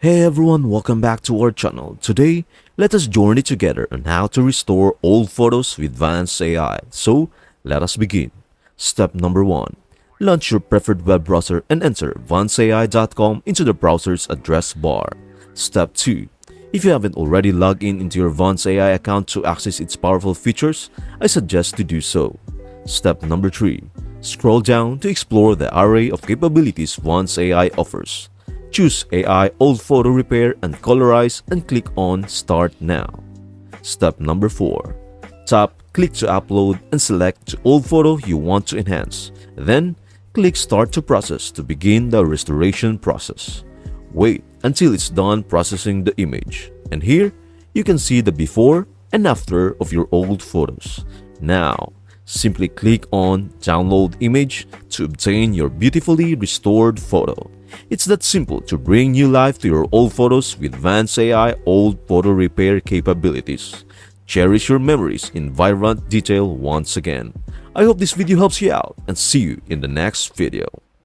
Hey everyone, welcome back to our channel. Today, let us journey together on how to restore old photos with Vance AI. So, let us begin. Step number 1. Launch your preferred web browser and enter vanceai.com into the browser's address bar. Step 2. If you haven't already logged in into your Vance AI account to access its powerful features, I suggest to do so. Step number 3. Scroll down to explore the array of capabilities Vance AI offers. Choose AI Old Photo Repair and Colorize and click on Start Now. Step number 4. Tap Click to Upload and select the old photo you want to enhance. Then, click Start to Process to begin the restoration process. Wait until it's done processing the image. And here, you can see the before and after of your old photos. Now, simply click on Download Image to obtain your beautifully restored photo. It's that simple to bring new life to your old photos with Vance AI Old Photo Repair capabilities. Cherish your memories in vibrant detail once again. I hope this video helps you out and see you in the next video.